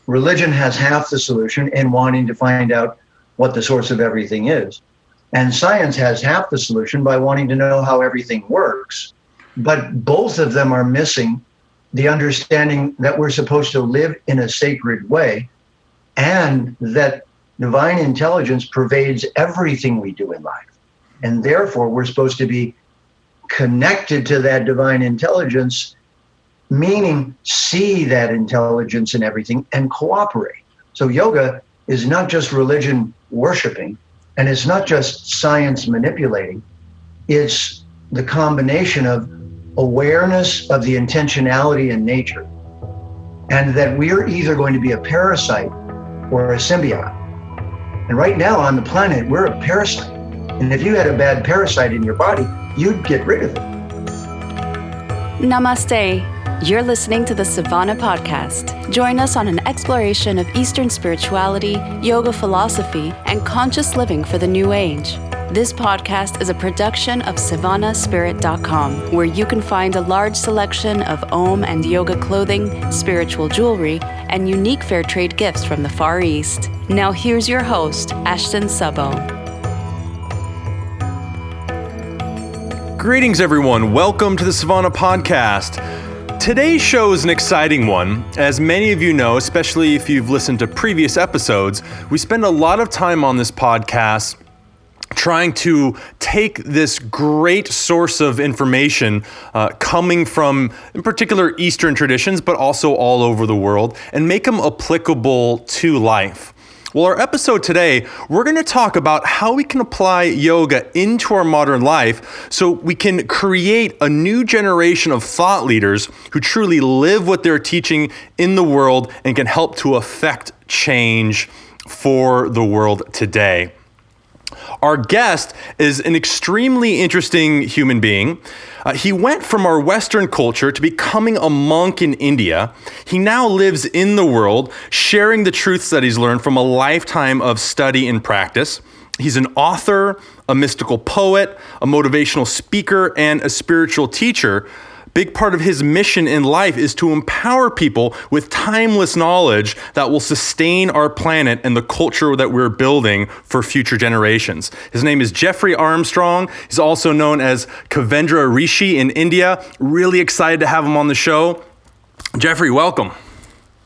religion has half the solution in wanting to find out what the source of everything is. And science has half the solution by wanting to know how everything works. But both of them are missing the understanding that we're supposed to live in a sacred way and that divine intelligence pervades everything we do in life. And therefore, we're supposed to be connected to that divine intelligence, meaning see that intelligence in everything and cooperate. So yoga is not just religion worshiping, and it's not just science manipulating. It's the combination of awareness of the intentionality in nature, and that we're either going to be a parasite or a symbiote. And right now on the planet, we're a parasite. And if you had a bad parasite in your body, you'd get rid of it. Namaste. You're listening to the Savannah Podcast. Join us on an exploration of Eastern spirituality, yoga philosophy, and conscious living for the new age. This podcast is a production of SavannahSpirit.com, where you can find a large selection of Om and yoga clothing, spiritual jewelry, and unique fair trade gifts from the Far East. Now here's your host, Ashton Sabo. Greetings, everyone. Welcome to the Savannah Podcast. Today's show is an exciting one. As many of you know, especially if you've listened to previous episodes, we spend a lot of time on this podcast trying to take this great source of information coming from, in particular, Eastern traditions, but also all over the world, and make them applicable to life. Well, our episode today, we're going to talk about how we can apply yoga into our modern life so we can create a new generation of thought leaders who truly live what they're teaching in the world and can help to affect change for the world today. Our guest is an extremely interesting human being. He went from our Western culture to becoming a monk in India. He now lives in the world, sharing the truths that he's learned from a lifetime of study and practice. He's an author, a mystical poet, a motivational speaker, and a spiritual teacher. Big part of his mission in life is to empower people with timeless knowledge that will sustain our planet and the culture that we're building for future generations. His name is Jeffrey Armstrong. He's also known as Kavendra Rishi in India. Really excited to have him on the show. Jeffrey, welcome.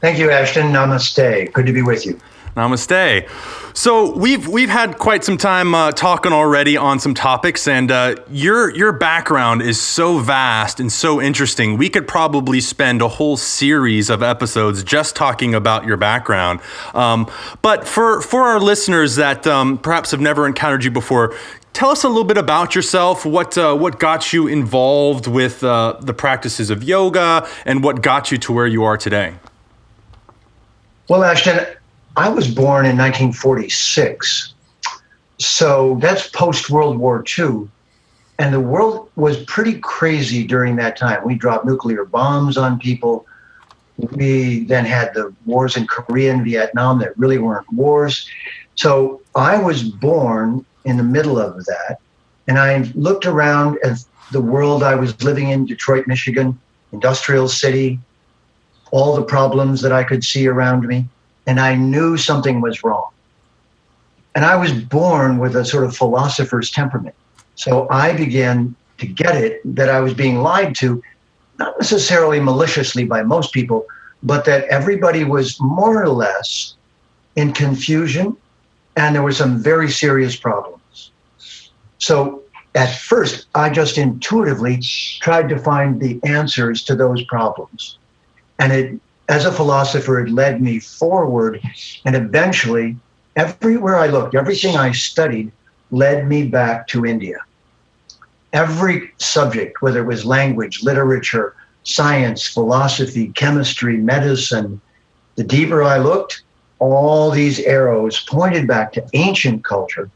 Thank you, Ashton. Namaste. Good to be with you. Namaste. So we've had quite some time talking already on some topics, and your background is so vast and so interesting. We could probably spend a whole series of episodes just talking about your background. But for our listeners that perhaps have never encountered you before, tell us a little bit about yourself. What got you involved with the practices of yoga, and what got you to where you are today? Well, Ashton, I was born in 1946, so that's post-World War II, and the world was pretty crazy during that time. We dropped nuclear bombs on people. We then had the wars in Korea and Vietnam that really weren't wars. So I was born in the middle of that, and I looked around at the world I was living in, Detroit, Michigan, industrial city, all the problems that I could see around me. And I knew something was wrong. And I was born with a sort of philosopher's temperament. So I began to get it that I was being lied to, not necessarily maliciously by most people, but that everybody was more or less in confusion, and there were some very serious problems. So at first, I just intuitively tried to find the answers to those problems. And as a philosopher, it led me forward, and eventually, everywhere I looked, everything I studied led me back to India. Every subject, whether it was language, literature, science, philosophy, chemistry, medicine, the deeper I looked, all these arrows pointed back to ancient culture,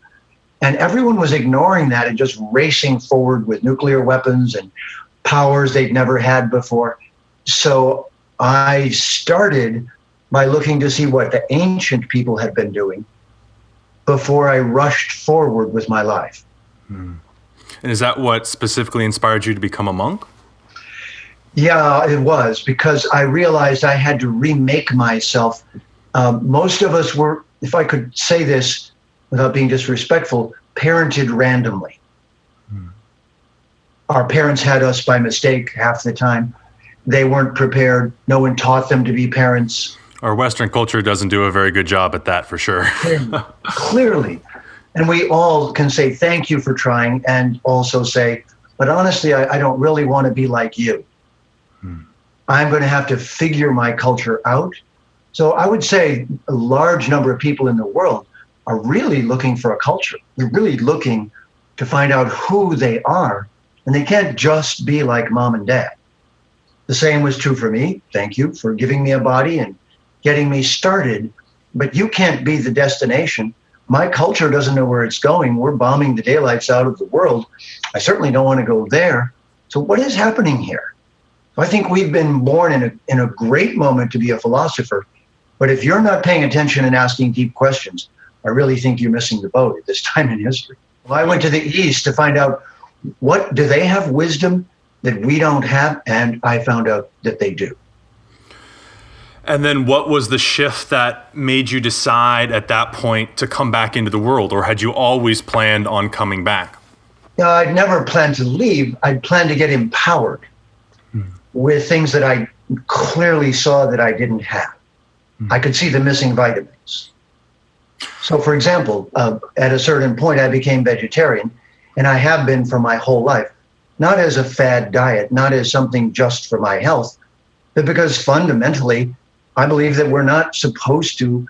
and everyone was ignoring that and just racing forward with nuclear weapons and powers they'd never had before. So I started by looking to see what the ancient people had been doing before I rushed forward with my life. And is that what specifically inspired you to become a monk? Yeah, it was, because I realized I had to remake myself Most of us were, if I could say this without being disrespectful, parented randomly. Our parents had us by mistake half the time. They weren't prepared. No one taught them to be parents. Our Western culture doesn't do a very good job at that, for sure. Clearly. And we all can say thank you for trying, and also say, but honestly, I don't really want to be like you. I'm going to have to figure my culture out. So I would say a large number of people in the world are really looking for a culture. They're really looking to find out who they are, and they can't just be like mom and dad. The same was true for me. Thank you for giving me a body and getting me started, but you can't be the destination. My culture doesn't know where it's going. We're bombing the daylights out of the world. I certainly don't want to go there. So what is happening here? I think we've been born in a great moment to be a philosopher, but if you're not paying attention and asking deep questions, I really think you're missing the boat at this time in history. Well, I went to the East to find out, what do they have wisdom that we don't have? And I found out that they do. And then what was the shift that made you decide at that point to come back into the world, or had you always planned on coming back? I'd never planned to leave. I'd planned to get empowered with things that I clearly saw that I didn't have. I could see the missing vitamins. So, for example, at a certain point, I became vegetarian, and I have been for my whole life, not as a fad diet, not as something just for my health, but because fundamentally, I believe that we're not supposed to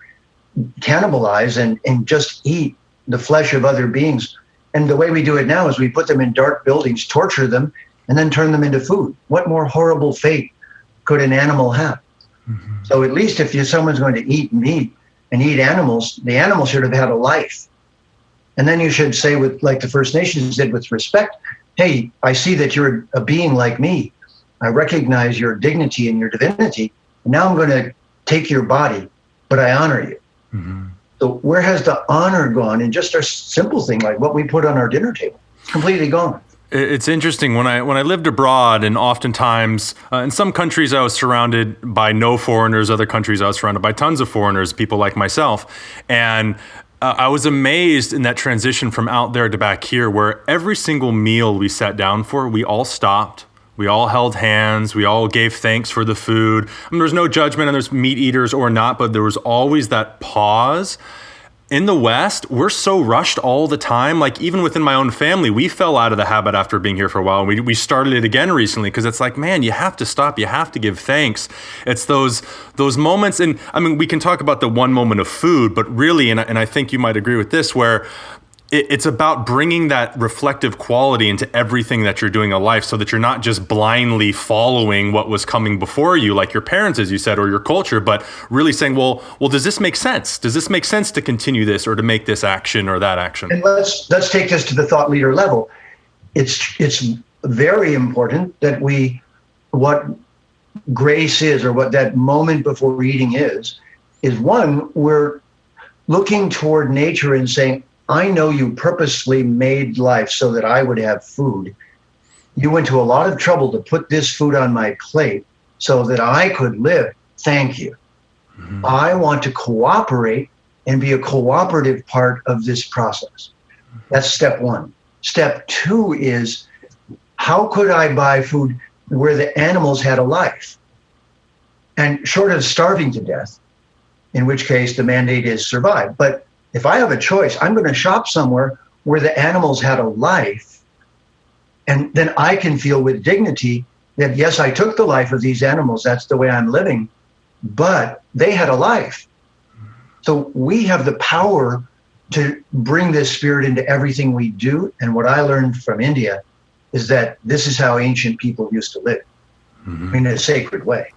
cannibalize and just eat the flesh of other beings. And the way we do it now is we put them in dark buildings, torture them, and then turn them into food. What more horrible fate could an animal have? So at least if someone's going to eat meat and eat animals, the animal should have had a life. And then you should say, with like the First Nations did, with respect, hey, I see that you're a being like me. I recognize your dignity and your divinity. Now I'm going to take your body, but I honor you. So where has the honor gone in just a simple thing like what we put on our dinner table? It's completely gone. It's interesting. When I lived abroad, and oftentimes in some countries I was surrounded by no foreigners, other countries I was surrounded by tons of foreigners, people like myself. And I was amazed in that transition from out there to back here, where every single meal we sat down for, we all stopped. We all held hands. We all gave thanks for the food. I mean, there's no judgment on there's meat eaters or not, but there was always that pause. In the West, we're so rushed all the time. Like even within my own family, we fell out of the habit after being here for a while. We started it again recently because it's like, man, you have to stop. You have to give thanks. It's those moments. And I mean, we can talk about the one moment of food, but really, and I think you might agree with this, where it's about bringing that reflective quality into everything that you're doing in life so that you're not just blindly following what was coming before you, like your parents, as you said, or your culture, but really saying, well, does this make sense? Does this make sense to continue this or to make this action or that action? And let's take this to the thought leader level. It's very important that what grace is, or what that moment before eating is one, we're looking toward nature and saying, I know you purposely made life so that I would have food. You went to a lot of trouble to put this food on my plate so that I could live. Thank you. I want to cooperate and be a cooperative part of this process. That's step one. Step two is, how could I buy food where the animals had a life? And short of starving to death, in which case the mandate is survive. But if I have a choice, I'm going to shop somewhere where the animals had a life, and then I can feel with dignity that, yes, I took the life of these animals. That's the way I'm living, but they had a life. So we have the power to bring this spirit into everything we do. And what I learned from India is that this is how ancient people used to live, in a sacred way.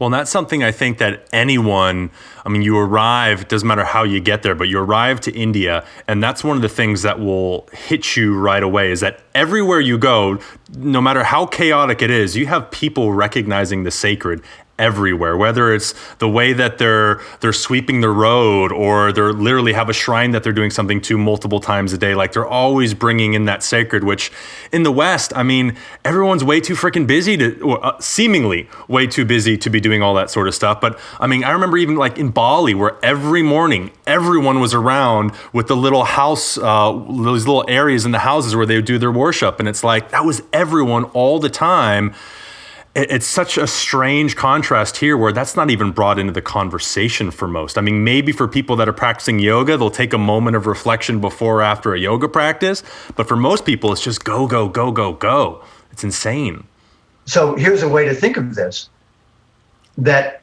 Well, and that's something I think that anyone, I mean, you arrive, it doesn't matter how you get there, but you arrive to India, and that's one of the things that will hit you right away, is that everywhere you go, no matter how chaotic it is, you have people recognizing the sacred everywhere, whether it's the way that they're sweeping the road, or they're literally have a shrine that they're doing something to multiple times a day. Like, they're always bringing in that sacred, which in the West, I mean, everyone's way too freaking busy seemingly way too busy to be doing all that sort of stuff. But I mean, I remember even like in Bali, where every morning everyone was around with the little house, those little areas in the houses where they would do their worship. And it's like, that was everyone all the time. It's such a strange contrast here, where that's not even brought into the conversation for most. I mean, maybe for people that are practicing yoga, they'll take a moment of reflection before or after a yoga practice. But for most people, it's just go, go, go, go, go. It's insane. So here's a way to think of this, that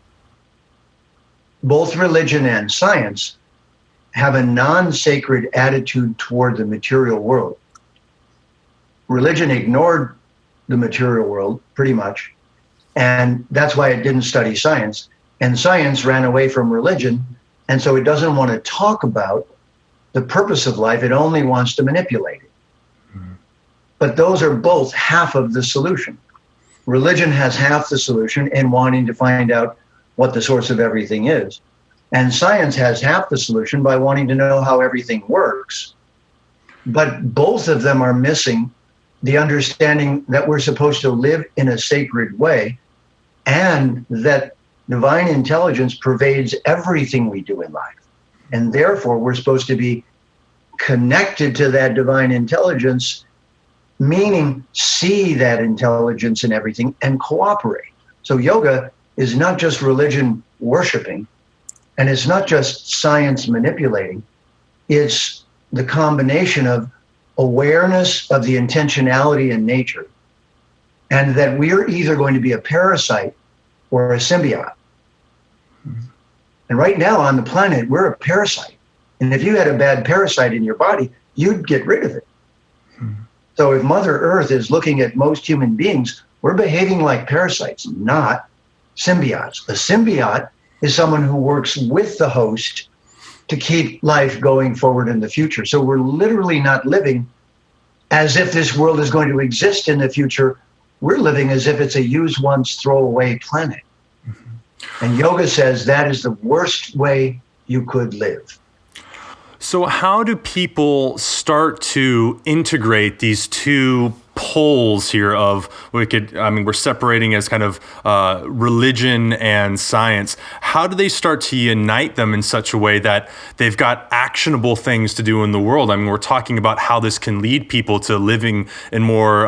both religion and science have a non-sacred attitude toward the material world. Religion ignored the material world pretty much, and that's why it didn't study science. And science ran away from religion, and so it doesn't want to talk about the purpose of life. It only wants to manipulate it. Mm-hmm. But those are both half of the solution. Religion has half the solution in wanting to find out what the source of everything is. And science has half the solution by wanting to know how everything works. But both of them are missing the understanding that we're supposed to live in a sacred way, and that divine intelligence pervades everything we do in life. And therefore, we're supposed to be connected to that divine intelligence, meaning see that intelligence in everything and cooperate. So yoga is not just religion worshiping, and it's not just science manipulating. It's the combination of awareness of the intentionality in nature, and that we're either going to be a parasite or a symbiote. Mm-hmm. And right now on the planet, we're a parasite. And if you had a bad parasite in your body, you'd get rid of it. Mm-hmm. So if Mother Earth is looking at most human beings, we're behaving like parasites, not symbiotes. A symbiote is someone who works with the host to keep life going forward in the future. So we're literally not living as if this world is going to exist in the future. We're living as if it's a use once, throw away planet. Mm-hmm. And yoga says that is the worst way you could live. So how do people start to integrate these two poles here of, we're separating as kind of religion and science. How do they start to unite them in such a way that they've got actionable things to do in the world? I mean, we're talking about how this can lead people to living in more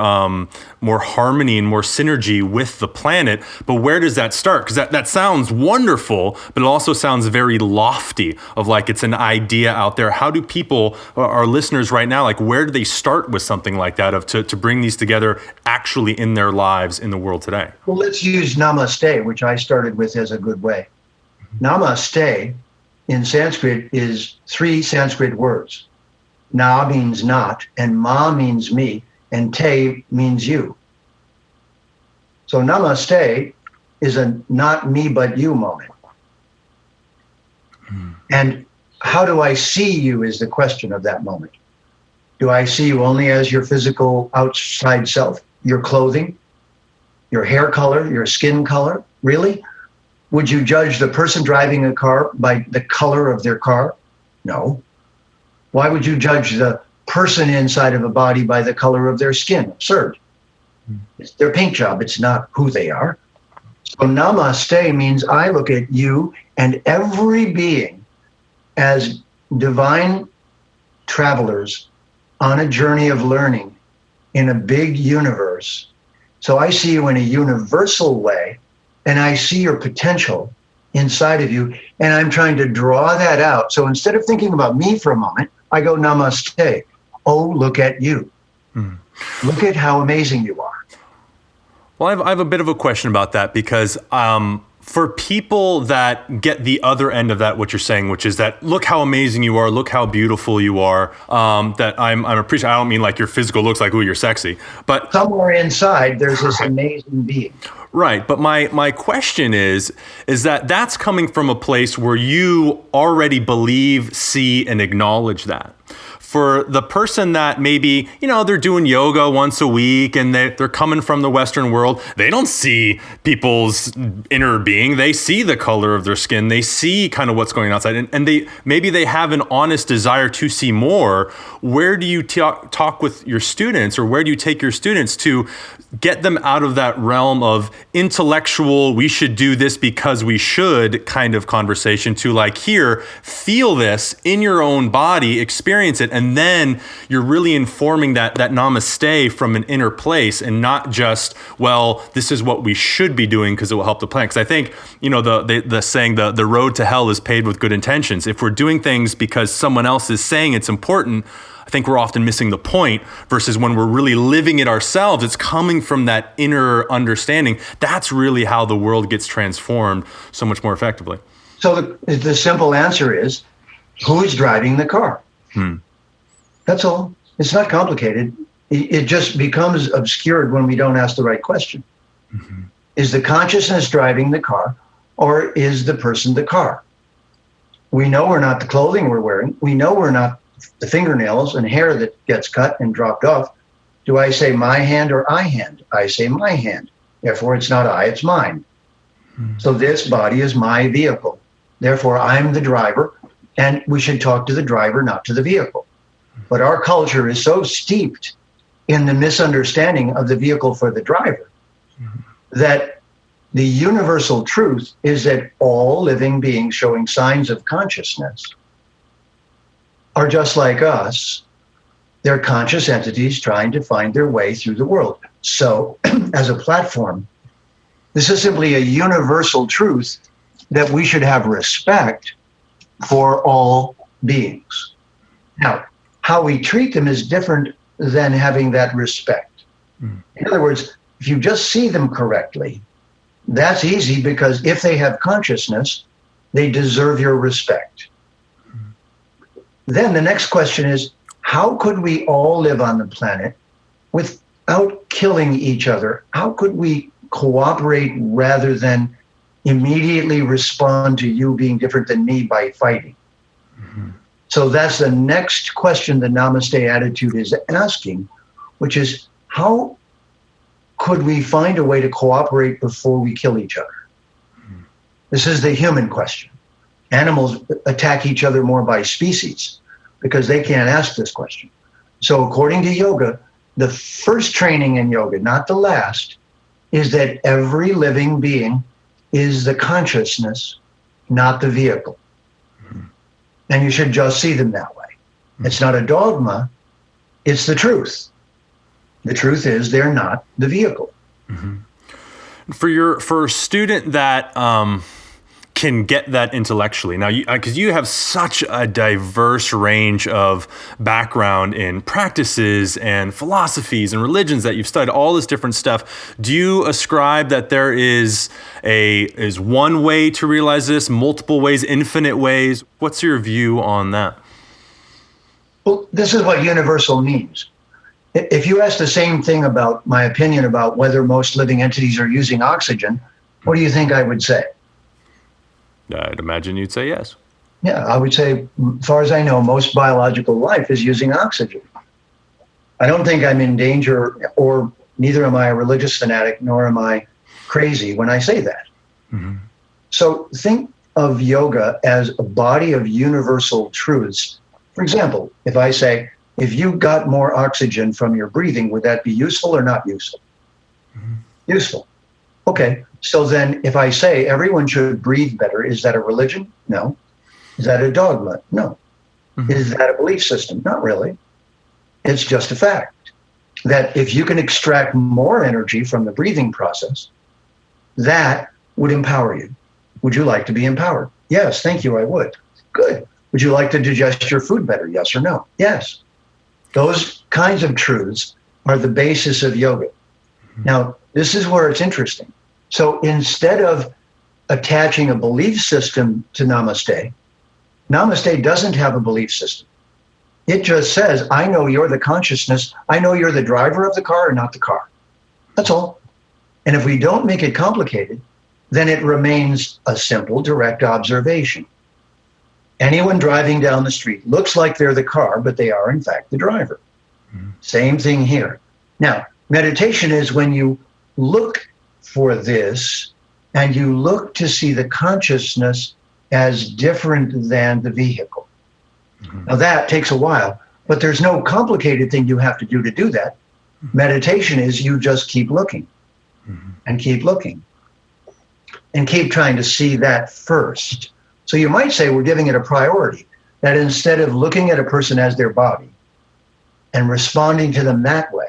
harmony and more synergy with the planet. But where does that start? Because that sounds wonderful, but it also sounds very lofty, of like it's an idea out there. How do people, our listeners right now, like where do they start with something like that, of to bring these together actually in their lives in the world today? Well, let's use namaste, which I started with as a good way. Namaste in Sanskrit is 3 Sanskrit words. Na means not, and ma means me, and te means you. So namaste is a not me but you moment. And how do I see you is the question of that moment. Do I see you only as your physical outside self, your clothing, your hair color, your skin color? Really? Would you judge the person driving a car by the color of their car? No. Why would you judge the person inside of a body by the color of their skin? Absurd. It's their paint job. It's not who they are. So namaste means I look at you and every being as divine travelers on a journey of learning in a big universe. So I see you in a universal way, and I see your potential inside of you, and I'm trying to draw that out. So instead of thinking about me for a moment, I go namaste. Oh, look at you. Look at how amazing you are. Well, I have a bit of a question about that, because for people that get the other end of that, what you're saying, which is that look how amazing you are, look how beautiful you are, that I'm appreciating. I don't mean like your physical looks like, ooh, you're sexy, but somewhere inside there's this amazing being. Right, but my question is that that's coming from a place where you already believe, see, and acknowledge that. for the person that maybe, they're doing yoga once a week and they're coming from the Western world, they don't see people's inner being. They see the color of their skin. They see kind of what's going on outside. And maybe they have an honest desire to see more. Where do you talk with your students, or where do you take your students to get them out of that realm of intellectual, we should do this because we should kind of conversation, to like, here, feel this in your own body, experience it, and then you're really informing that namaste from an inner place, and not just, well, this is what we should be doing because it will help the planet. Because I think, the saying, the road to hell is paved with good intentions. If we're doing things because someone else is saying it's important, I think we're often missing the point, versus when we're really living it ourselves, it's coming from that inner understanding. That's really how the world gets transformed so much more effectively. So the simple answer is, who is driving the car? That's all. It's not complicated. It just becomes obscured when we don't ask the right question. Mm-hmm. Is the consciousness driving the car, or is the person the car? We know we're not the clothing we're wearing. We know we're not the fingernails and hair that gets cut and dropped off. Do I say my hand or I hand? I say my hand. Therefore, it's not I, it's mine. So this body is my vehicle. Therefore, I'm the driver, and we should talk to the driver, not to the vehicle. But our culture is so steeped in the misunderstanding of the vehicle for the driver that the universal truth is that all living beings showing signs of consciousness are just like us. They're conscious entities trying to find their way through the world. So, as a platform, this is simply a universal truth that we should have respect for all beings. Now, how we treat them is different than having that respect. In other words, if you just see them correctly, that's easy, because if they have consciousness, they deserve your respect. Then the next question is, how could we all live on the planet without killing each other? How could we cooperate rather than immediately respond to you being different than me by fighting? So that's the next question the Namaste attitude is asking, which is, how could we find a way to cooperate before we kill each other? This is the human question. Animals attack each other more by species because they can't ask this question. So according to yoga, the first training in yoga, not the last, is that every living being is the consciousness, not the vehicle. And you should just see them that way. It's not a dogma, it's the truth. The truth is they're not the vehicle. For a student that can get that intellectually. Now, because you have such a diverse range of background in practices and philosophies and religions that you've studied, all this different stuff. Do you ascribe that there is one way to realize this, multiple ways, infinite ways? What's your view on that? Well, this is what universal means. If you ask the same thing about my opinion about whether most living entities are using oxygen, what do you think I would say? I'd imagine you'd say yes. Yeah, I would say, as far as I know, most biological life is using oxygen. I don't think I'm in danger, or neither am I a religious fanatic, nor am I crazy when I say that. So think of yoga as a body of universal truths. For example, if I say, if you got more oxygen from your breathing, would that be useful or not useful? Useful. Okay, so then if I say everyone should breathe better, is that a religion? No. Is that a dogma? No. Is that a belief system? Not really. It's just a fact that if you can extract more energy from the breathing process, that would empower you. Would you like to be empowered? Yes, thank you, I would. Good. Would you like to digest your food better? Yes or no? Yes. Those kinds of truths are the basis of yoga. Now, this is where it's interesting. So instead of attaching a belief system to Namaste, Namaste doesn't have a belief system. It just says, I know you're the consciousness. I know you're the driver of the car or not the car. That's all. And if we don't make it complicated, then it remains a simple, direct observation. Anyone driving down the street looks like they're the car, but they are in fact the driver. Same thing here. Now, meditation is when you look for this and you look to see the consciousness as different than the vehicle. Now that takes a while, but there's no complicated thing you have to do that. Meditation is you just keep looking and keep looking and keep trying to see that first. So you might say we're giving it a priority, that instead of looking at a person as their body and responding to them that way,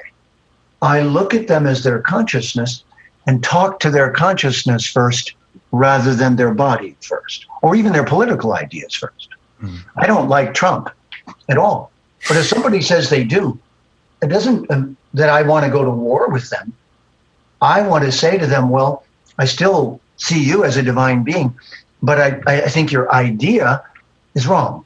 I look at them as their consciousness and talk to their consciousness first rather than their body first, or even their political ideas first. I don't like Trump at all. But if somebody says they do, it doesn't that I want to go to war with them. I want to say to them, well, I still see you as a divine being, but I think your idea is wrong.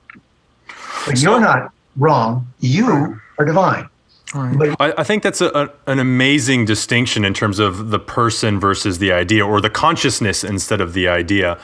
But you're not wrong. You are divine. Right. I think that's an amazing distinction in terms of the person versus the idea, or the consciousness instead of the idea,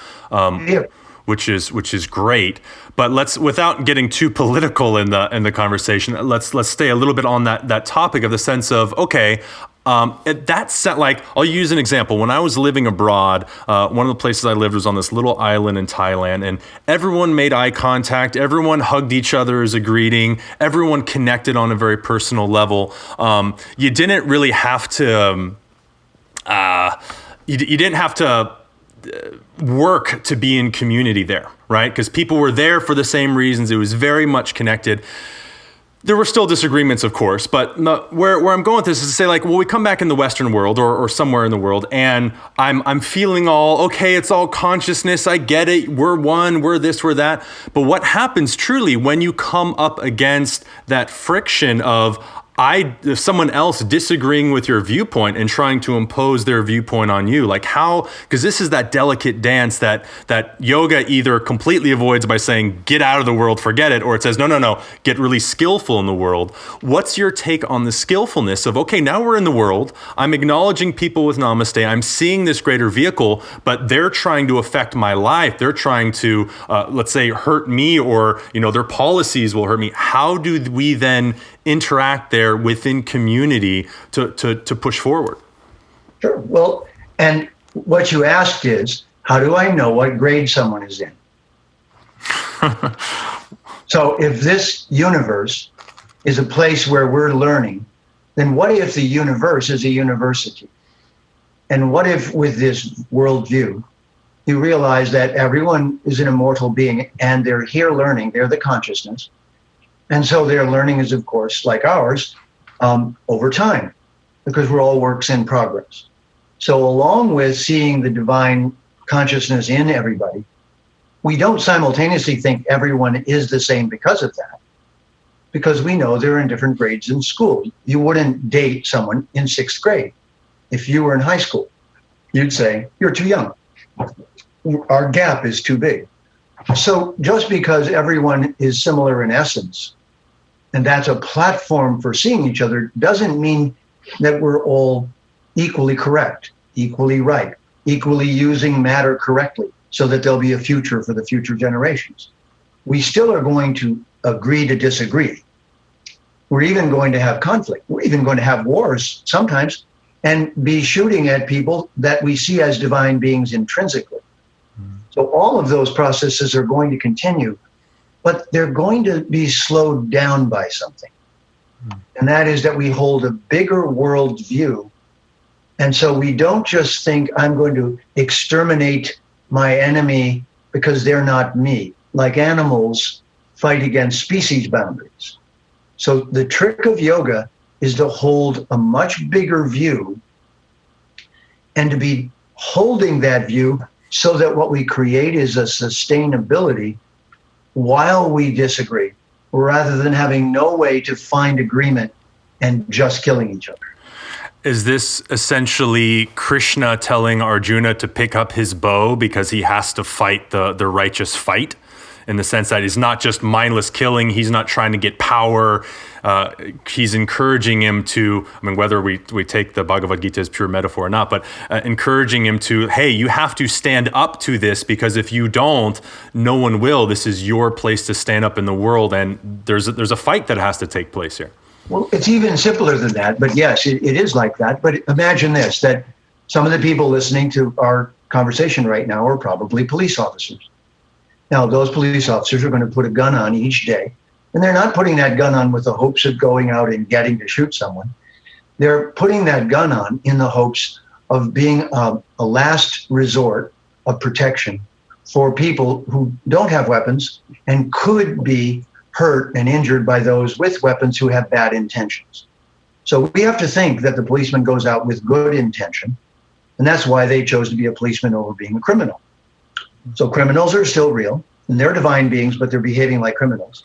which is great. But let's, without getting too political in the conversation, let's stay a little bit on that topic of the sense of, okay, like, I'll use an example. When I was living abroad, one of the places I lived was on this little island in Thailand, and everyone made eye contact, everyone hugged each other as a greeting, everyone connected on a very personal level. You didn't really have to, you didn't have to work to be in community there, right? Because people were there for the same reasons. It was very much connected. There were still disagreements, of course, but where I'm going with this is to say, like, well, we come back in the Western world or somewhere in the world, and I'm feeling all, okay, it's all consciousness, I get it, we're one, we're this, we're that. But what happens truly when you come up against that friction of someone else disagreeing with your viewpoint and trying to impose their viewpoint on you? Like, how, because this is that delicate dance that yoga either completely avoids by saying, get out of the world, forget it, or it says, no, get really skillful in the world. What's your take on the skillfulness of, okay, now we're in the world, I'm acknowledging people with namaste, I'm seeing this greater vehicle, but they're trying to affect my life, they're trying to, let's say, hurt me, or, their policies will hurt me. How do we then interact there within community to push forward? Sure. Well, and what you asked is, how do I know what grade someone is in? So if this universe is a place where we're learning, then what if the universe is a university? And what if with this worldview, you realize that everyone is an immortal being and they're here learning, they're the consciousness. And so their learning is, of course, like ours, over time, because we're all works in progress. So along with seeing the divine consciousness in everybody, we don't simultaneously think everyone is the same because of that, because we know they're in different grades in school. You wouldn't date someone in 6th grade. If you were in high school, you'd say, you're too young. Our gap is too big. So just because everyone is similar in essence, and that's a platform for seeing each other, doesn't mean that we're all equally correct, equally right, equally using matter correctly, so that there'll be a future for the future generations. We still are going to agree to disagree. We're even going to have conflict. We're even going to have wars sometimes, and be shooting at people that we see as divine beings intrinsically. So all of those processes are going to continue, but they're going to be slowed down by something. And that is that we hold a bigger world view. And so we don't just think, I'm going to exterminate my enemy because they're not me. Like animals fight against species boundaries. So the trick of yoga is to hold a much bigger view and to be holding that view so that what we create is a sustainability while we disagree, rather than having no way to find agreement and just killing each other. Is this essentially Krishna telling Arjuna to pick up his bow because he has to fight the righteous fight? in the sense that he's not just mindless killing. He's not trying to get power. He's encouraging him to, whether we take the Bhagavad Gita as pure metaphor or not, but encouraging him to, hey, you have to stand up to this, because if you don't, no one will. This is your place to stand up in the world, and there's a fight that has to take place here. Well, it's even simpler than that, but yes, it is like that. But imagine this, that some of the people listening to our conversation right now are probably police officers. Now, those police officers are going to put a gun on each day, and they're not putting that gun on with the hopes of going out and getting to shoot someone. They're putting that gun on in the hopes of being a last resort of protection for people who don't have weapons and could be hurt and injured by those with weapons who have bad intentions. So we have to think that the policeman goes out with good intention, and that's why they chose to be a policeman over being a criminal. So criminals are still real, and they're divine beings, but they're behaving like criminals.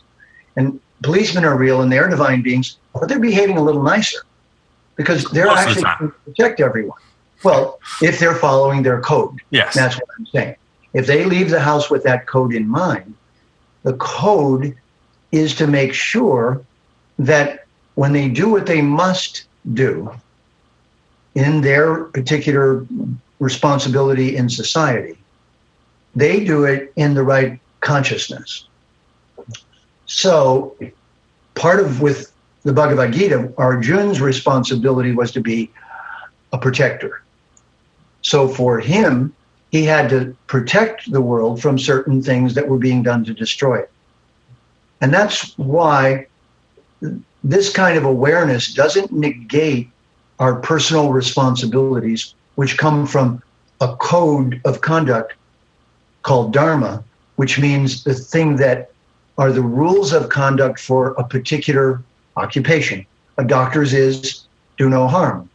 And policemen are real, and they're divine beings, but they're behaving a little nicer because they're actually trying to protect everyone. Well, if they're following their code, yes, that's what I'm saying. If they leave the house with that code in mind, the code is to make sure that when they do what they must do in their particular responsibility in society, they do it in the right consciousness. So part of, with the Bhagavad Gita, Arjuna's responsibility was to be a protector. So for him, he had to protect the world from certain things that were being done to destroy it. And that's why this kind of awareness doesn't negate our personal responsibilities, which come from a code of conduct called Dharma, which means the thing that are the rules of conduct for a particular occupation. A doctor's is do no harm,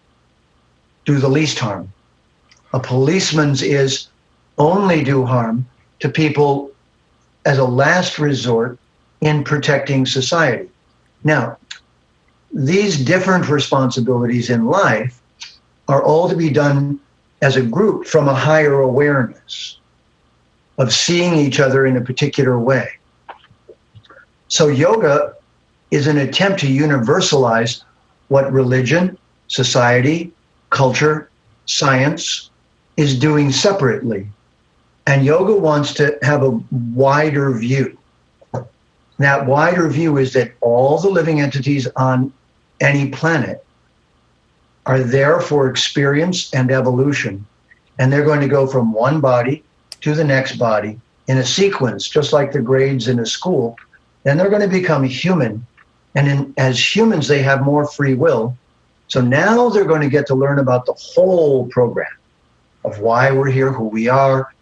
do the least harm. A policeman's is only do harm to people as a last resort in protecting society. Now, these different responsibilities in life are all to be done as a group from a higher awareness of seeing each other in a particular way. So yoga is an attempt to universalize what religion, society, culture, science is doing separately. And yoga wants to have a wider view. That wider view is that all the living entities on any planet are there for experience and evolution. And they're going to go from one body to the next body in a sequence, just like the grades in a school. Then they're going to become human. And as humans, they have more free will. So now they're going to get to learn about the whole program of why we're here, who we are.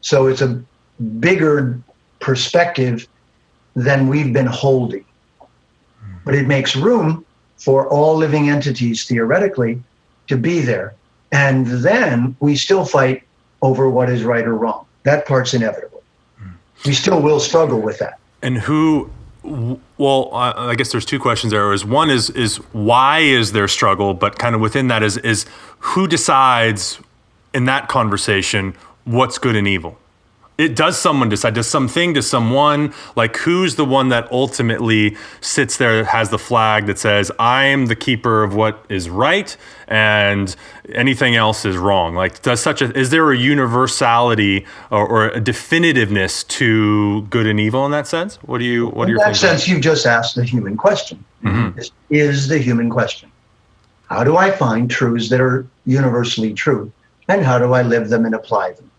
So it's a bigger perspective than we've been holding. But it makes room for all living entities, theoretically, to be there. And then we still fight over what is right or wrong. That part's inevitable. We still will struggle with that. And well, I guess there's two questions there. One is why is there struggle? But kind of within that is who decides in that conversation what's good and evil? Does someone decide? Does someone, like who's the one that ultimately sits there, has the flag that says, I'm the keeper of what is right and anything else is wrong? Like is there a universality or a definitiveness to good and evil in that sense? What are your things? In that sense, you've just asked the human question. Mm-hmm. This is the human question. How do I find truths that are universally true? And how do I live them and apply them?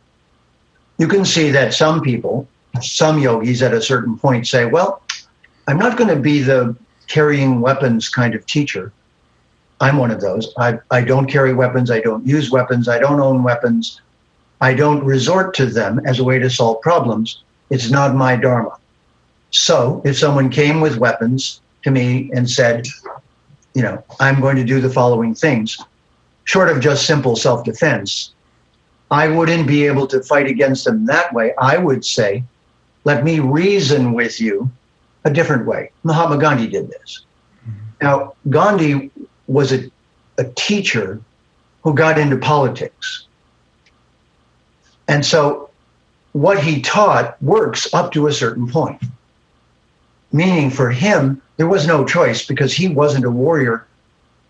You can see that some people, some yogis at a certain point say, well, I'm not going to be the carrying weapons kind of teacher. I'm one of those. I don't carry weapons. I don't use weapons. I don't own weapons. I don't resort to them as a way to solve problems. It's not my dharma. So if someone came with weapons to me and said, I'm going to do the following things, short of just simple self-defense, I wouldn't be able to fight against them that way. I would say, let me reason with you a different way. Mahatma Gandhi did this. Now, Gandhi was a teacher who got into politics. And so what he taught works up to a certain point. Meaning for him, there was no choice because he wasn't a warrior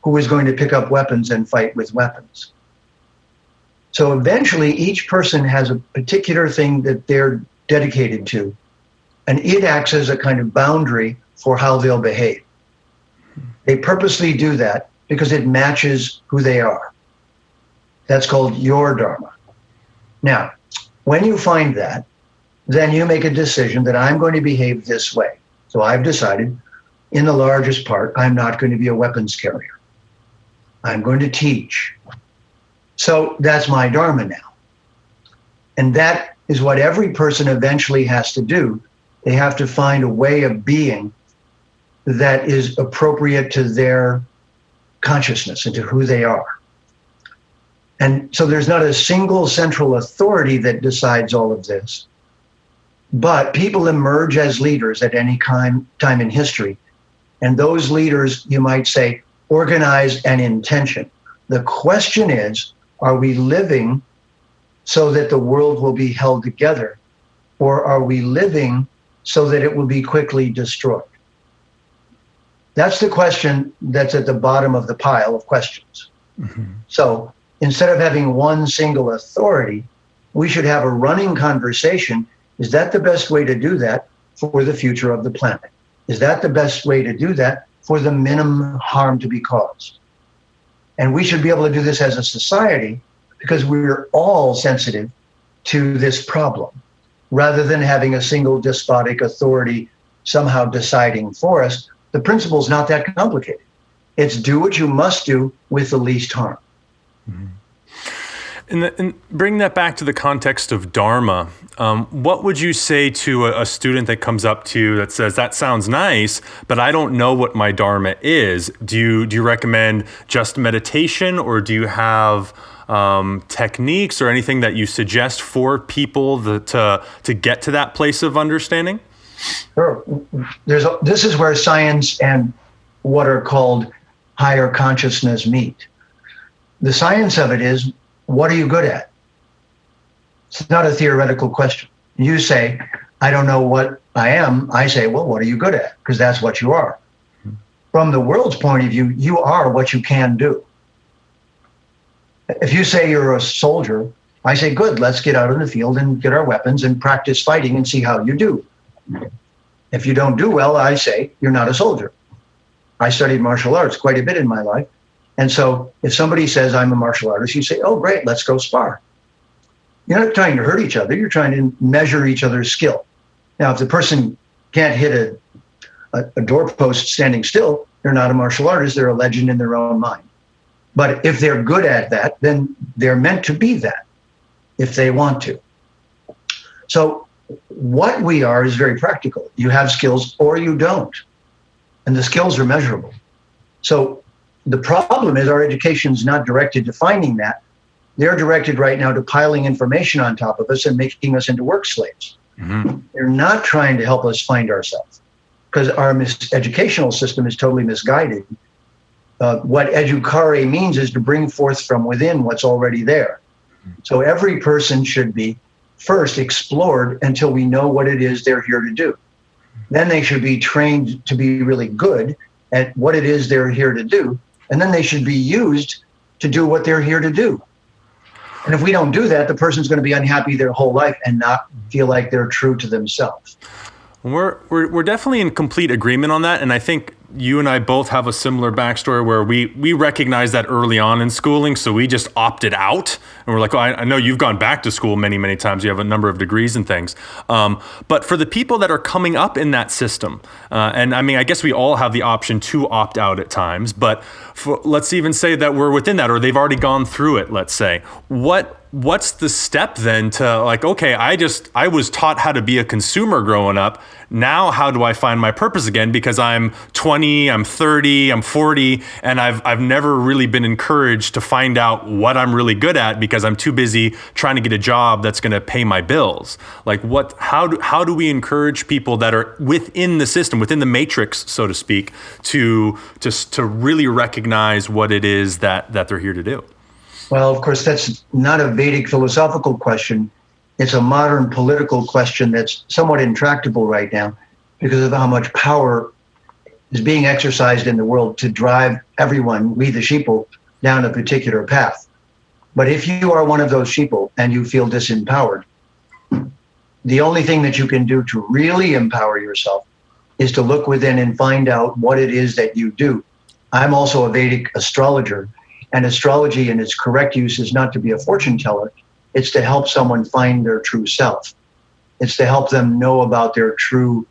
who was going to pick up weapons and fight with weapons. So eventually, each person has a particular thing that they're dedicated to, and it acts as a kind of boundary for how they'll behave. They purposely do that because it matches who they are. That's called your Dharma. Now, when you find that, then you make a decision that I'm going to behave this way. So I've decided, in the largest part, I'm not going to be a weapons carrier. I'm going to teach. So that's my Dharma now. And that is what every person eventually has to do. They have to find a way of being that is appropriate to their consciousness and to who they are. And so there's not a single central authority that decides all of this, but people emerge as leaders at any time in history. And those leaders, you might say, organize an intention. The question is, are we living so that the world will be held together, or are we living so that it will be quickly destroyed? That's the question that's at the bottom of the pile of questions. Mm-hmm. So instead of having one single authority, we should have a running conversation. Is that the best way to do that for the future of the planet? Is that the best way to do that for the minimum harm to be caused? And we should be able to do this as a society because we're all sensitive to this problem, rather than having a single despotic authority somehow deciding for us. The principle is not that complicated. It's do what you must do with the least harm. Mm-hmm. And bring that back to the context of Dharma. What would you say to a student that comes up to you that says, that sounds nice, but I don't know what my Dharma is? Do you recommend just meditation, or do you have techniques or anything that you suggest for people to get to that place of understanding? Sure. This is where science and what are called higher consciousness meet. The science of it is, what are you good at? It's not a theoretical question. You say, I don't know what I am. I say, well, what are you good at? Because that's what you are. From the world's point of view, you are what you can do. If you say you're a soldier, I say, good, let's get out in the field and get our weapons and practice fighting and see how you do. If you don't do well, I say, you're not a soldier. I studied martial arts quite a bit in my life. And so if somebody says, I'm a martial artist, you say, oh, great, let's go spar. You're not trying to hurt each other. You're trying to measure each other's skill. Now, if the person can't hit a doorpost standing still, they're not a martial artist. They're a legend in their own mind. But if they're good at that, then they're meant to be that if they want to. So what we are is very practical. You have skills or you don't. And the skills are measurable. So the problem is our education is not directed to finding that. They're directed right now to piling information on top of us and making us into work slaves. Mm-hmm. They're not trying to help us find ourselves because our educational system is totally misguided. What educare means is to bring forth from within what's already there. So every person should be first explored until we know what it is they're here to do. Then they should be trained to be really good at what it is they're here to do. And then they should be used to do what they're here to do. And if we don't do that, the person's going to be unhappy their whole life and not feel like they're true to themselves. We're definitely in complete agreement on that. And I think you and I both have a similar backstory where we recognized that early on in schooling. So we just opted out and we're like, oh, I know you've gone back to school many, many times. You have a number of degrees and things. But for the people that are coming up in that system, and I mean, I guess we all have the option to opt out at times, but let's even say that we're within that, or they've already gone through it, let's say. What's the step then to like, okay, I was taught how to be a consumer growing up. Now, how do I find my purpose again? Because I'm 20, I'm 30, I'm 40, and I've never really been encouraged to find out what I'm really good at because I'm too busy trying to get a job that's going to pay my bills. Like how do we encourage people that are within the system, within the matrix, so to speak, to really recognize what it is that they're here to do? Well, of course, that's not a Vedic philosophical question. It's a modern political question that's somewhat intractable right now because of how much power is being exercised in the world to drive everyone, we the sheeple, down a particular path. But if you are one of those sheeple and you feel disempowered, the only thing that you can do to really empower yourself is to look within and find out what it is that you do. I'm also a Vedic astrologer, and astrology in its correct use is not to be a fortune teller. It's to help someone find their true self. It's to help them know about their true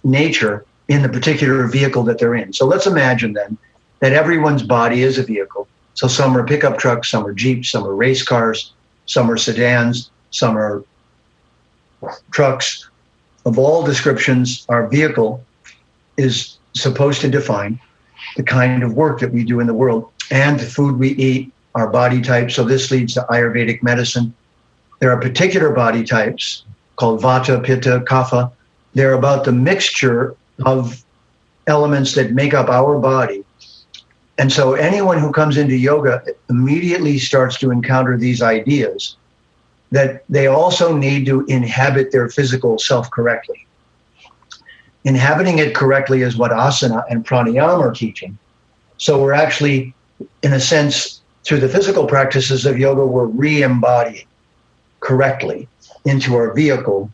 nature in the particular vehicle that they're in. So let's imagine then that everyone's body is a vehicle. So some are pickup trucks, some are Jeeps, some are race cars, some are sedans, some are trucks of all descriptions. Our vehicle is supposed to define the kind of work that we do in the world and the food we eat, our body type. So this leads to Ayurvedic medicine. There are particular body types called Vata, Pitta, Kapha. They're about the mixture of elements that make up our body. And so anyone who comes into yoga immediately starts to encounter these ideas that they also need to inhabit their physical self correctly. Inhabiting it correctly is what asana and pranayama are teaching. So we're actually, in a sense, through the physical practices of yoga, we're re-embodying correctly into our vehicle.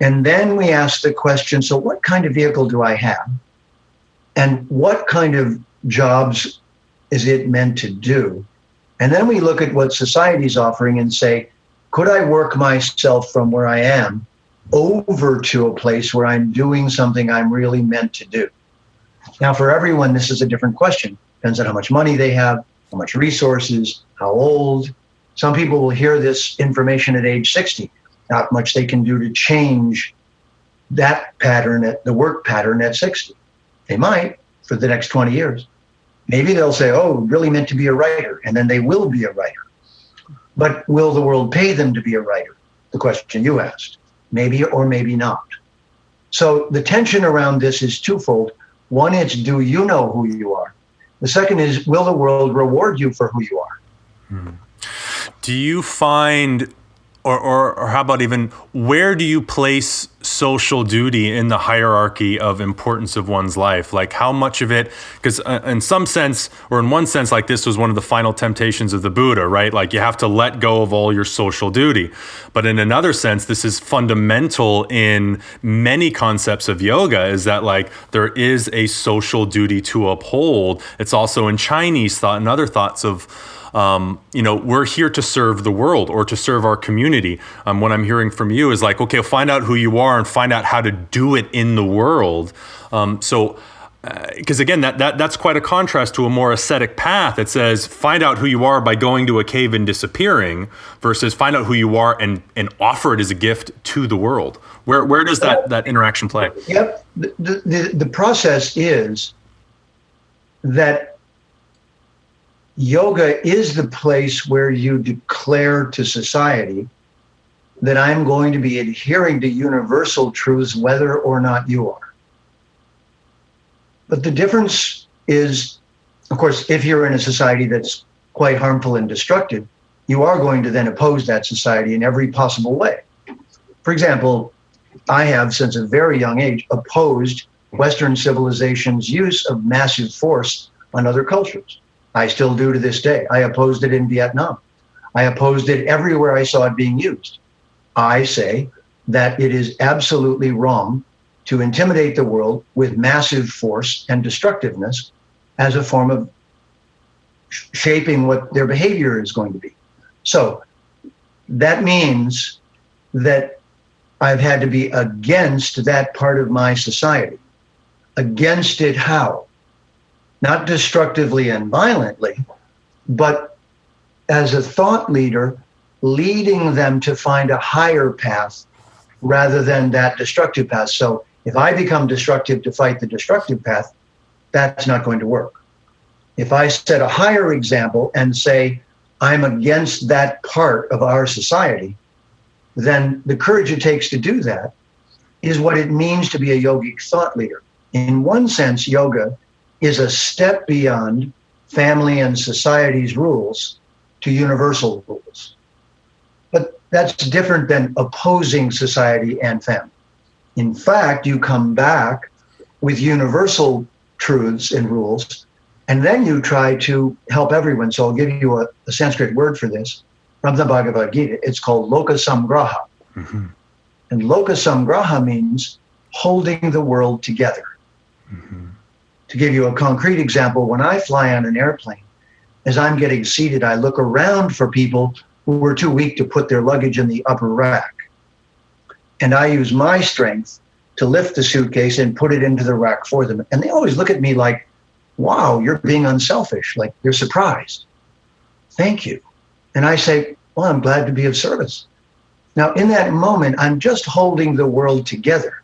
And then we ask the question, so what kind of vehicle do I have? And what kind of jobs is it meant to do? And then we look at what society's offering and say, could I work myself from where I am over to a place where I'm doing something I'm really meant to do? Now, for everyone, this is a different question. Depends on how much money they have, how much resources, how old. Some people will hear this information at age 60, not much they can do to change that pattern, the work pattern at 60. They might for the next 20 years. Maybe they'll say, oh, really meant to be a writer, and then they will be a writer. But will the world pay them to be a writer? The question you asked. Maybe or maybe not. So the tension around this is twofold. One is, do you know who you are? The second is, will the world reward you for who you are? Do you find, or how about even, where do you place social duty in the hierarchy of importance of one's life? Like how much of it, because in some sense, or in one sense, like this was one of the final temptations of the Buddha, right? Like you have to let go of all your social duty. But in another sense, this is fundamental in many concepts of yoga, is that like there is a social duty to uphold. It's also in Chinese thought and other thoughts of, we're here to serve the world or to serve our community. What I'm hearing from you is like, okay, find out who you are and find out how to do it in the world. Because again, that's quite a contrast to a more ascetic path that says, find out who you are by going to a cave and disappearing, versus find out who you are and offer it as a gift to the world. Where does that interaction play? Yep. The process is that yoga is the place where you declare to society that I'm going to be adhering to universal truths whether or not you are. But the difference is, of course, if you're in a society that's quite harmful and destructive, you are going to then oppose that society in every possible way. For example, I have, since a very young age, opposed Western civilization's use of massive force on other cultures. I still do to this day. I opposed it in Vietnam. I opposed it everywhere I saw it being used. I say that it is absolutely wrong to intimidate the world with massive force and destructiveness as a form of shaping what their behavior is going to be. So that means that I've had to be against that part of my society. Against it how? Not destructively and violently, but as a thought leader, leading them to find a higher path rather than that destructive path. So if I become destructive to fight the destructive path, that's not going to work. If I set a higher example and say, I'm against that part of our society, then the courage it takes to do that is what it means to be a yogic thought leader. In one sense, yoga is a step beyond family and society's rules to universal rules. But that's different than opposing society and family. In fact, you come back with universal truths and rules, and then you try to help everyone. So I'll give you a Sanskrit word for this from the Bhagavad Gita. It's called Loka Samgraha. Mm-hmm. And Loka Samgraha means holding the world together. Mm-hmm. To give you a concrete example, when I fly on an airplane, as I'm getting seated, I look around for people who are too weak to put their luggage in the upper rack. And I use my strength to lift the suitcase and put it into the rack for them. And they always look at me like, wow, you're being unselfish, like they're surprised. Thank you. And I say, well, I'm glad to be of service. Now, in that moment, I'm just holding the world together.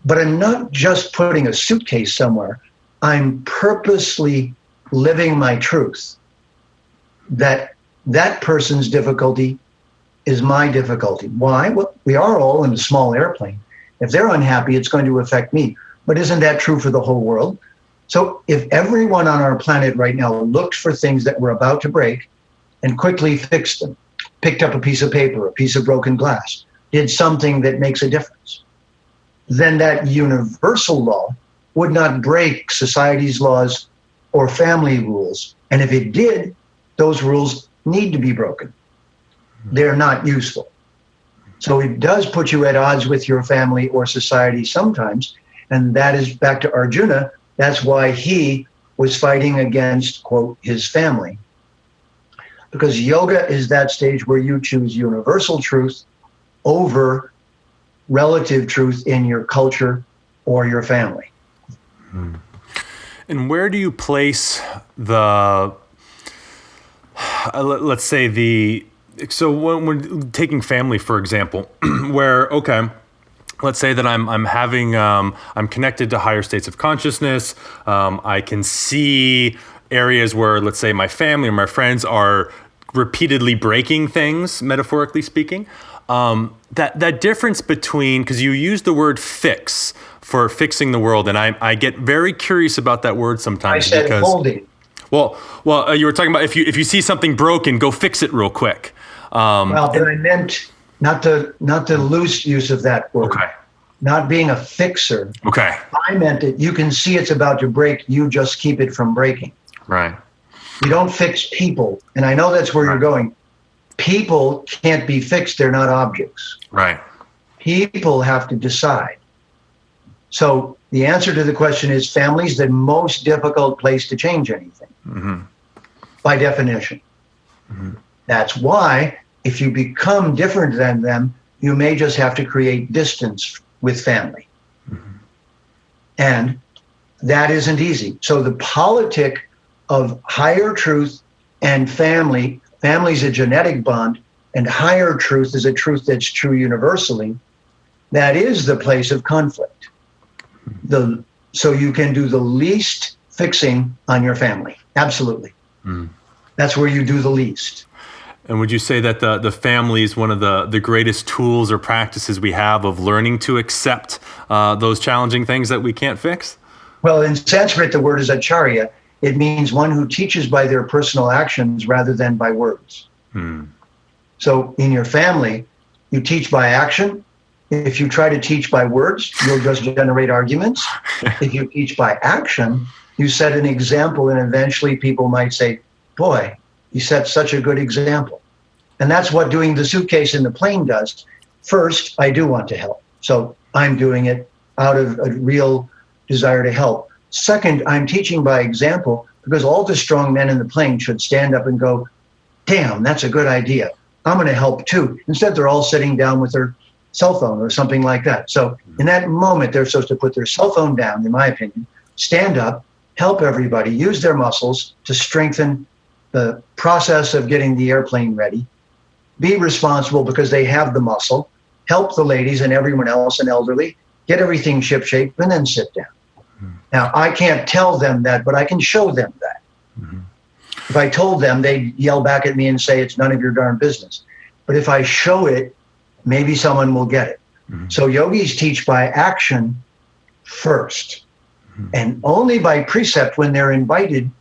But I'm not just putting a suitcase somewhere. I'm purposely living my truth. That person's difficulty is my difficulty. Why? Well, we are all in a small airplane. If they're unhappy, it's going to affect me. But isn't that true for the whole world? So if everyone on our planet right now looked for things that were about to break and quickly fixed them, picked up a piece of paper, a piece of broken glass, did something that makes a difference, then that universal law would not break society's laws or family rules. And if it did, those rules need to be broken. They're not useful. So it does put you at odds with your family or society sometimes. And that is back to Arjuna. That's why he was fighting against, quote, his family. Because yoga is that stage where you choose universal truth over relative truth in your culture or your family. Hmm. And where do you place the, let's say so when we're taking family, for example, where, okay, let's say that I'm having, I'm connected to higher states of consciousness. I can see areas where, let's say, my family or my friends are repeatedly breaking things, metaphorically speaking. That difference between, because you use the word fix for fixing the world, and I get very curious about that word sometimes. I said because, holding. Well, you were talking about if you see something broken, go fix it real quick. But I meant not the loose use of that word. Okay. Not being a fixer. Okay. I meant that you can see it's about to break, you just keep it from breaking. Right. You don't fix people. And I know that's where you're going. People can't be fixed, they're not objects. Right. People have to decide. So the answer to the question is family's the most difficult place to change anything, mm-hmm. by definition. Mm-hmm. That's why if you become different than them, you may just have to create distance with family. Mm-hmm. And that isn't easy. So the politic of higher truth and family's a genetic bond, and higher truth is a truth that's true universally. That is the place of conflict. So you can do the least fixing on your family. Absolutely. Mm. That's where you do the least. And would you say that the family is one of the greatest tools or practices we have of learning to accept those challenging things that we can't fix? Well, in Sanskrit, the word is acharya. It means one who teaches by their personal actions rather than by words. Hmm. So in your family, you teach by action. If you try to teach by words, you'll just generate arguments. If you teach by action, you set an example, and eventually people might say, boy, you set such a good example. And that's what doing the suitcase in the plane does. First, I do want to help. So I'm doing it out of a real desire to help. Second, I'm teaching by example because all the strong men in the plane should stand up and go, damn, that's a good idea. I'm going to help too. Instead, they're all sitting down with their cell phone or something like that. So in that moment, they're supposed to put their cell phone down, in my opinion, stand up, help everybody, use their muscles to strengthen the process of getting the airplane ready, be responsible because they have the muscle, help the ladies and everyone else and elderly, get everything shipshape, and then sit down. Mm-hmm. Now, I can't tell them that, but I can show them that. Mm-hmm. If I told them, they'd yell back at me and say, it's none of your darn business. But if I show it, maybe someone will get it. Mm-hmm. So yogis teach by action first, mm-hmm. and only by precept when they're invited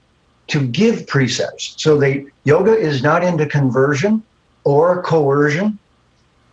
to give precepts. So yoga is not into conversion. or coercion.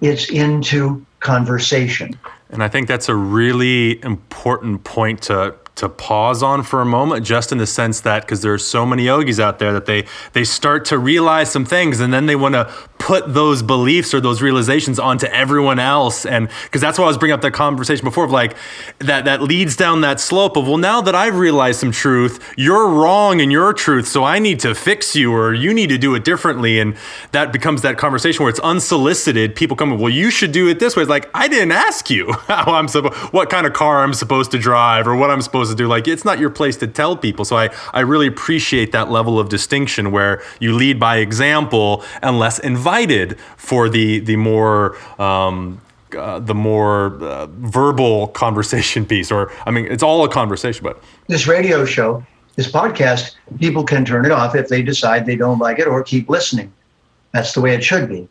It's into conversation. And I think that's a really important point to pause on for a moment, just in the sense that, because there are so many yogis out there that they start to realize some things, and then they want to put those beliefs or those realizations onto everyone else. And because that's why I was bringing up that conversation before of like that leads down that slope of, well, now that I've realized some truth, you're wrong in your truth, so I need to fix you, or you need to do it differently. And that becomes that conversation where it's unsolicited. People come, well, you should do it this way. It's like, I didn't ask you what kind of car I'm supposed to drive or what I'm supposed to do. Like, it's not your place to tell people. So I really appreciate that level of distinction where you lead by example and less invited for the more verbal conversation piece. Or, I mean, it's all a conversation, but this radio show, this podcast, people can turn it off if they decide they don't like it, or keep listening. That's the way it should be.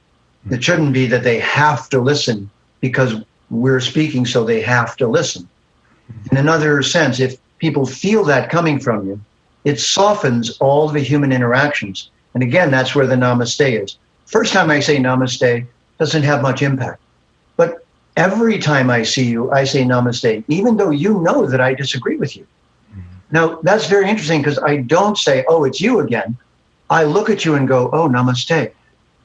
It shouldn't be that they have to listen because we're speaking, so they have to listen. In another sense, if people feel that coming from you, it softens all the human interactions. And again, that's where the namaste is. First time I say namaste doesn't have much impact. But every time I see you, I say namaste, even though you know that I disagree with you. Now, that's very interesting because I don't say, oh, it's you again. I look at you and go, oh, namaste.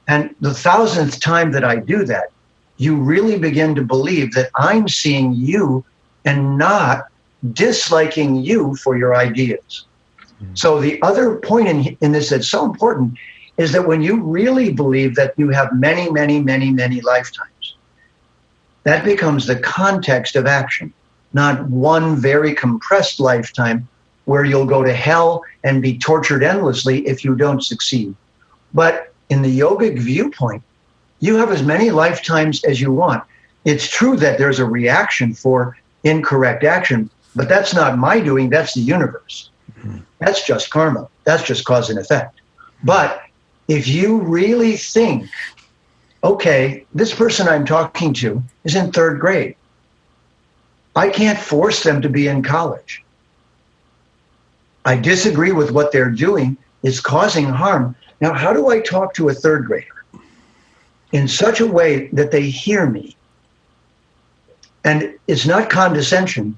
And the 1,000th time that I do that, you really begin to believe that I'm seeing you and not disliking you for your ideas. So the other point in this that's so important is that when you really believe that you have many, many, many, many lifetimes, that becomes the context of action, not one very compressed lifetime where you'll go to hell and be tortured endlessly if you don't succeed. But in the yogic viewpoint, you have as many lifetimes as you want. It's true that there's a reaction for incorrect action, but that's not my doing, that's the universe. That's just karma. That's just cause and effect. But if you really think, okay, this person I'm talking to is in 3rd grade. I can't force them to be in college. I disagree with what they're doing. It's causing harm. Now, how do I talk to a 3rd grader in such a way that they hear me? And it's not condescension.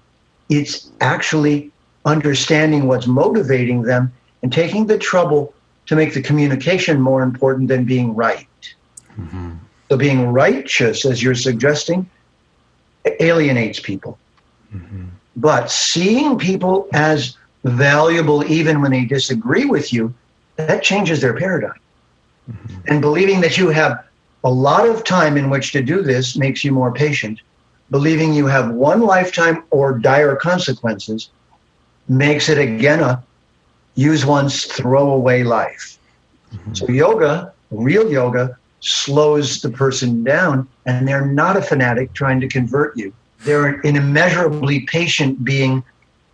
It's actually understanding what's motivating them and taking the trouble to make the communication more important than being right. Mm-hmm. So being righteous, as you're suggesting, alienates people. Mm-hmm. But seeing people as valuable even when they disagree with you, that changes their paradigm. Mm-hmm. And believing that you have a lot of time in which to do this makes you more patient. Believing you have one lifetime or dire consequences makes it, again, a use once, throw away life. Mm-hmm. So yoga, real yoga, slows the person down, and they're not a fanatic trying to convert you. They're an immeasurably patient being,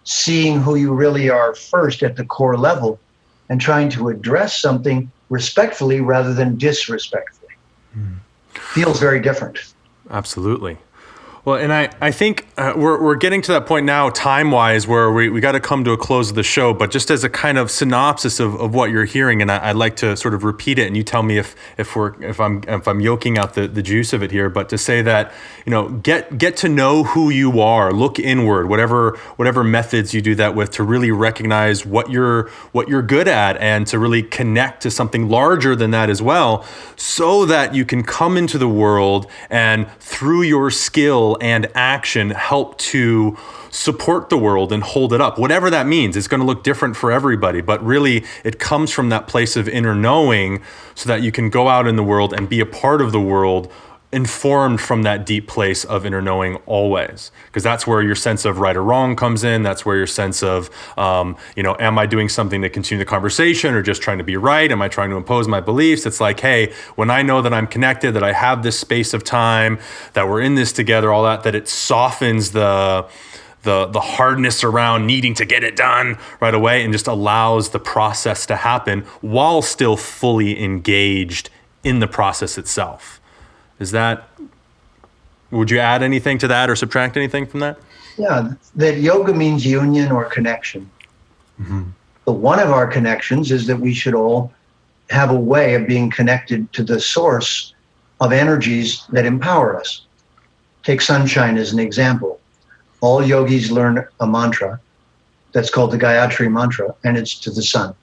seeing who you really are first at the core level and trying to address something respectfully rather than disrespectfully. Mm. Feels very different. Absolutely. Well, and I think we're getting to that point now, time-wise, where we got to come to a close of the show. But just as a kind of synopsis of what you're hearing, and I'd like to sort of repeat it, and you tell me if I'm yoking out the juice of it here. But to say that, get to know who you are, look inward, whatever methods you do that with, to really recognize what you're good at, and to really connect to something larger than that as well, so that you can come into the world and through your skill and action help to support the world and hold it up. Whatever that means, it's going to look different for everybody, but really it comes from that place of inner knowing so that you can go out in the world and be a part of the world informed from that deep place of inner knowing always. Because that's where your sense of right or wrong comes in. That's where your sense of, am I doing something to continue the conversation or just trying to be right? Am I trying to impose my beliefs? It's like, hey, when I know that I'm connected, that I have this space of time, that we're in this together, all that it softens the hardness around needing to get it done right away and just allows the process to happen while still fully engaged in the process itself. Would you add anything to that or subtract anything from that? Yeah, that yoga means union or connection. Mm-hmm. But one of our connections is that we should all have a way of being connected to the source of energies that empower us. Take sunshine as an example. All yogis learn a mantra that's called the Gayatri mantra, and it's to the sun.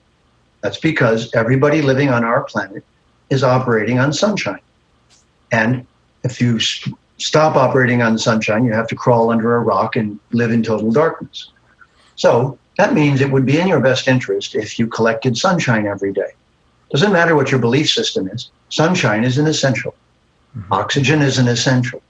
That's because everybody living on our planet is operating on sunshine. And if you stop operating on sunshine, you have to crawl under a rock and live in total darkness. So that means it would be in your best interest if you collected sunshine every day. Doesn't matter what your belief system is. Sunshine is an essential. Oxygen is an essential.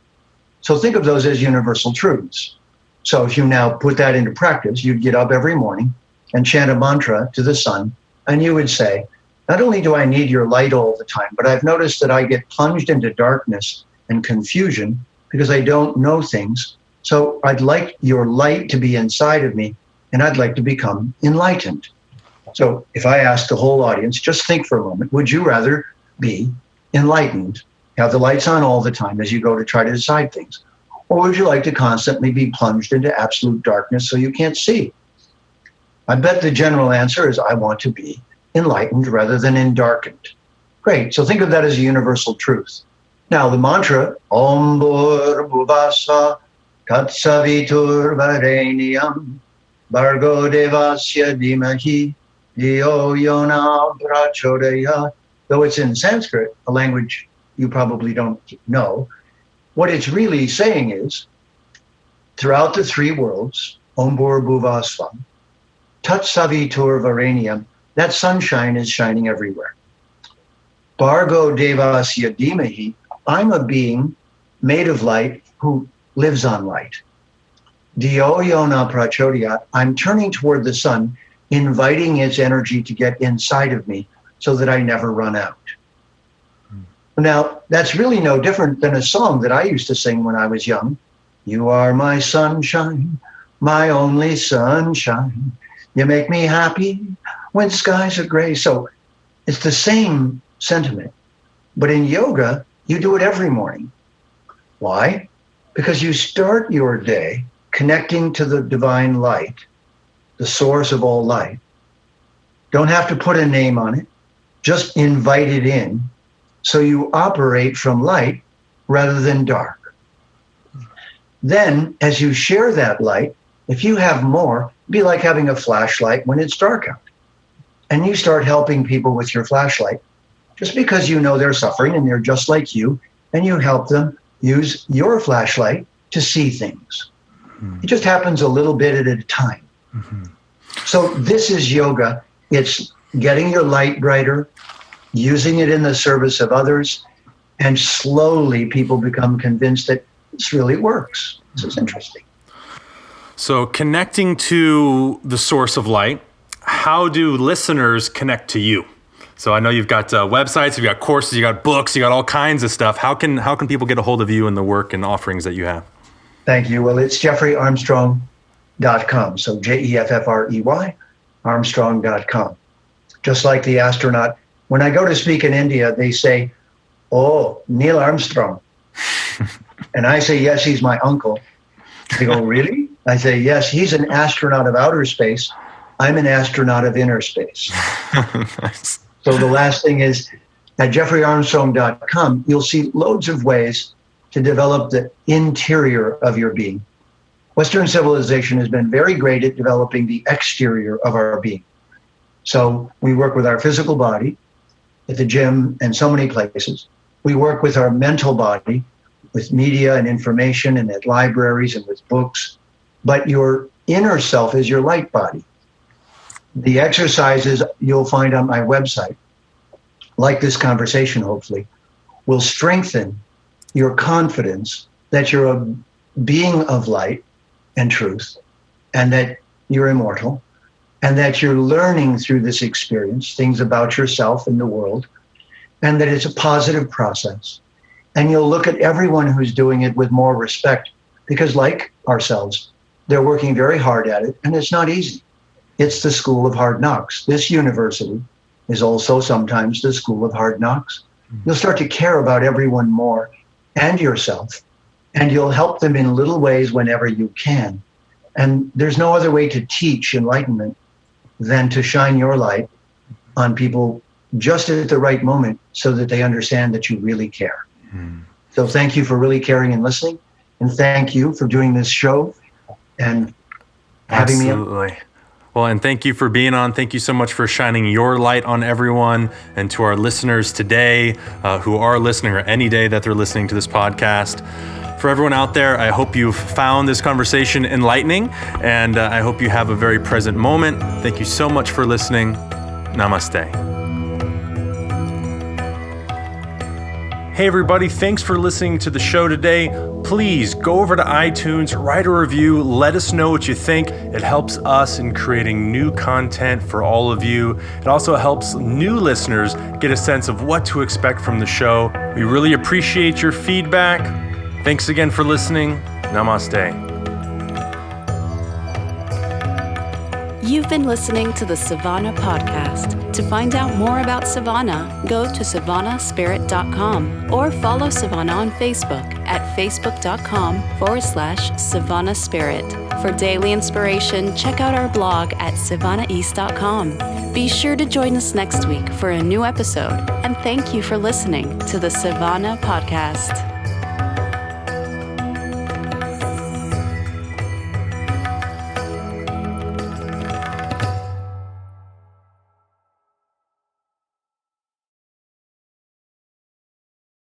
So think of those as universal truths. So if you now put that into practice, you'd get up every morning and chant a mantra to the sun, and you would say, not only do I need your light all the time, but I've noticed that I get plunged into darkness and confusion because I don't know things. So I'd like your light to be inside of me, and I'd like to become enlightened. So if I ask the whole audience, just think for a moment, would you rather be enlightened, have the lights on all the time as you go to try to decide things? Or would you like to constantly be plunged into absolute darkness so you can't see? I bet the general answer is I want to be enlightened rather than endarkened. Great, so think of that as a universal truth. Now the mantra, Om Bhur-bhuvassa Tatsavitur Vareniyam Bhargo Devasya Dhimahi Dhiyo Yona Prachodayat. Though it's in Sanskrit, a language you probably don't know, what it's really saying is, throughout the three worlds, Om Bhur-bhuvassa Tatsavitur Vareniyam, that sunshine is shining everywhere. Bhargo Devasya Dhimahi, I'm a being made of light who lives on light. Dhiyo Yona Prachodayat, I'm turning toward the sun, inviting its energy to get inside of me so that I never run out. Now, that's really no different than a song that I used to sing when I was young. You are my sunshine, my only sunshine. You make me happy when skies are gray. So it's the same sentiment. But in yoga, you do it every morning. Why? Because you start your day connecting to the divine light, the source of all light. Don't have to put a name on it. Just invite it in. So you operate from light rather than dark. Then, as you share that light, if you have more, it'd be like having a flashlight when it's dark out. And you start helping people with your flashlight just because you know they're suffering and they're just like you, and you help them use your flashlight to see things. It just happens a little bit at a time. So this is yoga. It's getting your light brighter, using it in the service of others, and slowly people become convinced that this really works. This is interesting. So connecting to the source of light, how do listeners connect to you? So I know you've got websites, you've got courses, you got books, you got all kinds of stuff. How can people get a hold of you and the work and offerings that you have? Thank you. Well, it's jeffreyarmstrong.com. So Jeffrey, Armstrong.com. Just like the astronaut. When I go to speak in India, they say, oh, Neil Armstrong. And I say, yes, he's my uncle. They go, really? I say, yes, he's an astronaut of outer space. I'm an astronaut of inner space. Nice. So the last thing is, at jeffreyarmstrong.com, you'll see loads of ways to develop the interior of your being. Western civilization has been very great at developing the exterior of our being. So we work with our physical body at the gym and so many places. We work with our mental body with media and information and at libraries and with books. But your inner self is your light body. The exercises you'll find on my website, like this conversation hopefully, will strengthen your confidence that you're a being of light and truth, and that you're immortal, and that you're learning through this experience things about yourself and the world, and that it's a positive process. And you'll look at everyone who's doing it with more respect, because like ourselves, they're working very hard at it, and it's not easy. It's the school of hard knocks. This university is also sometimes the school of hard knocks. You'll start to care about everyone more and yourself, and you'll help them in little ways whenever you can. And there's no other way to teach enlightenment than to shine your light on people just at the right moment so that they understand that you really care. So thank you for really caring and listening. And thank you for doing this show and having me on. Absolutely. Well, and thank you for being on. Thank you so much for shining your light on everyone, and to our listeners today who are listening, or any day that they're listening to this podcast. For everyone out there, I hope you've found this conversation enlightening, and I hope you have a very present moment. Thank you so much for listening. Namaste. Hey everybody, thanks for listening to the show today. Please go over to iTunes, write a review, let us know what you think. It helps us in creating new content for all of you. It also helps new listeners get a sense of what to expect from the show. We really appreciate your feedback. Thanks again for listening. Namaste. You've been listening to the Savannah Podcast. To find out more about Savannah, go to savannahspirit.com or follow Savannah on Facebook at facebook.com/Savannah Spirit. For daily inspiration, check out our blog at savannaeast.com. Be sure to join us next week for a new episode, and thank you for listening to the Savannah Podcast.